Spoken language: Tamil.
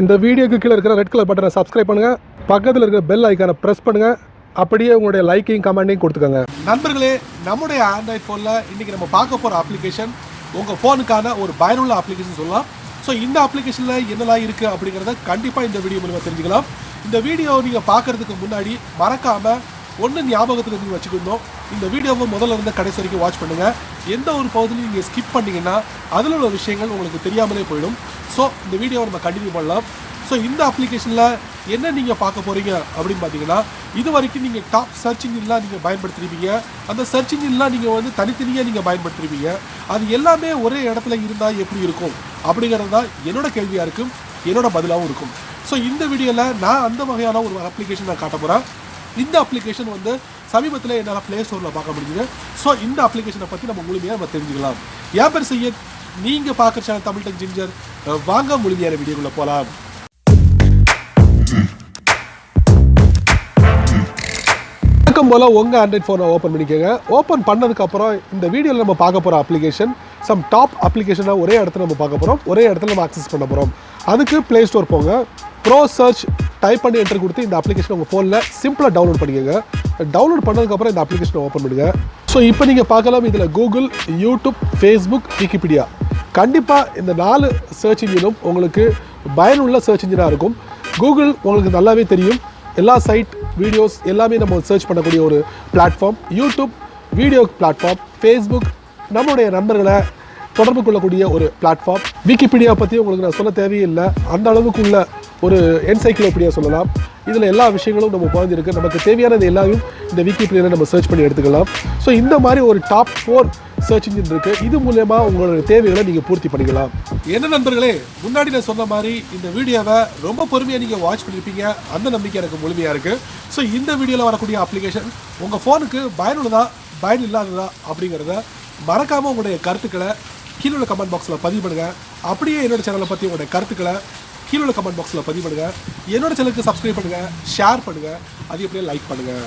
இந்த வீடியோக்கு கீழே இருக்கிற ரெட் கலர் பட்டனை சப்ஸ்கிரைப் பண்ணுங்கள், பக்கத்தில் இருக்கிற பெல் ஐக்கானை ப்ரெஸ் பண்ணுங்கள், அப்படியே உங்களுடைய லைக்கையும் கமெண்ட்டையும் கொடுத்துக்கோங்க. நண்பர்களே, நம்முடைய ஆண்ட்ராய்ட் ஃபோனில் இன்றைக்கி நம்ம பார்க்க போகிற அப்ளிகேஷன் உங்கள் ஃபோனுக்கான ஒரு பயனுள்ள அப்ளிகேஷன் சொல்லலாம். ஸோ இந்த அப்ளிகேஷனில் என்னெல்லாம் இருக்குது அப்படிங்கிறத கண்டிப்பாக இந்த வீடியோ மூலமாக தெரிஞ்சுக்கலாம். இந்த வீடியோ நீங்கள் பார்க்குறதுக்கு முன்னாடி மறக்காமல் ஒன்று ஞாபகத்தில் நீங்கள் வச்சுக்கணும், இந்த வீடியோவை முதல்ல இருந்து கடைசி வரைக்கும் வாட்ச் பண்ணுங்கள். எந்த ஒரு பகுதியும் நீங்கள் ஸ்கிப் பண்ணிங்கன்னா அதில் உள்ள விஷயங்கள் உங்களுக்கு தெரியாமலே போயிடும். ஸோ இந்த வீடியோவை நம்ம கண்டினியூ பண்ணலாம். ஸோ இந்த அப்ளிகேஷனில் என்ன நீங்கள் பார்க்க போகிறீங்க அப்படின்னு பார்த்தீங்கன்னா, இது வரைக்கும் நீங்கள் டாப் சர்ச் இன்ஜின்லாம் நீங்கள் பயன்படுத்திருப்பீங்க. அந்த சர்ச் இன்ஜின்லாம் நீங்கள் தனித்தனியாக நீங்கள் பயன்படுத்திருப்பீங்க. அது எல்லாமே ஒரே இடத்துல இருந்தால் எப்படி இருக்கும் அப்படிங்கிறது தான் என்னோட கேள்வியாக இருக்கும், என்னோட பதிலாகவும் இருக்கும். ஸோ இந்த வீடியோவில் நான் அந்த வகையான ஒரு அப்ளிகேஷன் நான் காட்ட போகிறேன். இந்த அப்ளிகேஷன் சமீபத்தில் என்னால் ப்ளே ஸ்டோரில் பார்க்க முடியுது. ஸோ இந்த அப்ளிகேஷனை பற்றி நம்ம முழுமையாக நம்ம தெரிஞ்சுக்கலாம். என் பேர் சையத், நீங்கள் பார்க்குற சேனல் தமிழ் டெக் ஜிஞ்சர். வாங்க முழுமையான வீடியோக்குள்ளே போகலாம். வழக்கம் போல் உங்கள் ஆண்ட்ராய்ட் ஃபோனை ஓப்பன் பண்ணிக்கோங்க. ஓப்பன் பண்ணதுக்கப்புறம் இந்த வீடியோவில் நம்ம பார்க்க போகிற அப்ளிகேஷன் சம் டாப் அப்ளிகேஷனாக ஒரே இடத்துல நம்ம பார்க்க போகிறோம், ஒரே இடத்துல நம்ம ஆக்சஸ் பண்ண போகிறோம். அதுக்கு ப்ளே ஸ்டோர் போங்க, ப்ரோ சர்ச் டைப் பண்ணி என்டர் கொடுத்து இந்த அப்ளிகேஷன் உங்கள் ஃபோனில் சிம்பிளாக டவுன்லோட் பண்ணிக்கோங்க. டவுன்லோட் பண்ணதுக்கப்புறம் இந்த அப்ளிகேஷனை ஓப்பன் பண்ணுங்கள். ஸோ இப்போ நீங்கள் பார்க்கலாம், இதில் கூகுள், யூடியூப், ஃபேஸ்புக், விக்கிபீடியா, கண்டிப்பாக இந்த 4 சர்ச் இன்ஜினும் உங்களுக்கு பயனுள்ள சர்ச் இன்ஜினாக இருக்கும். கூகுள் உங்களுக்கு நல்லாவே தெரியும், எல்லா சைட் வீடியோஸ் எல்லாமே நம்ம சர்ச் பண்ணக்கூடிய ஒரு platform. YouTube video platform. Facebook நம்மளுடைய நண்பர்களை தொடர்பு கொள்ளக்கூடிய ஒரு பிளாட்ஃபார்ம். விக்கிபீடியா பற்றி உங்களுக்கு நான் சொல்ல தேவையில்லை, அந்த அளவுக்கு உள்ள ஒரு என்சைக்ளோபீடியா சொல்லலாம். இதில் எல்லா விஷயங்களும் நம்ம குறைஞ்சிருக்கு. நமக்கு தேவையானது எல்லாமே இந்த விக்கிபீடியாவில் நம்ம சர்ச் பண்ணி எடுத்துக்கலாம். ஸோ இந்த மாதிரி ஒரு டாப் 4 சர்ச் இன்ஜின் இருக்குது. இது மூலமா உங்களோட தேவைகளை நீங்கள் பூர்த்தி பண்ணிக்கலாம். என்ன நண்பர்களே, முன்னாடி நான் சொன்ன மாதிரி இந்த வீடியோவை ரொம்ப பொறுமையாக நீங்கள் வாட்ச் பண்ணியிருப்பீங்க, அந்த நம்பிக்கை எனக்கு முழுமையாக இருக்குது. ஸோ இந்த வீடியோவில் வரக்கூடிய அப்ளிகேஷன் உங்கள் ஃபோனுக்கு பயனுள்ளதா பயன் இல்லாததா அப்படிங்கிறத மறக்காமல் உங்களுடைய கருத்துக்களை கீழே உள்ள கமெண்ட் பாக்ஸில் பதிவு பண்ணுங்கள். அப்படியே என்னோட சேனலை பற்றி உங்களுடைய கருத்துக்களை கீழே உள்ள கமெண்ட் பாக்ஸில் பதிவு பண்ணுங்கள். என்னோட சேனலுக்கு சப்ஸ்கிரைப் பண்ணுங்கள், ஷேர் பண்ணுங்கள், அது எப்படியே லைக் பண்ணுங்கள்.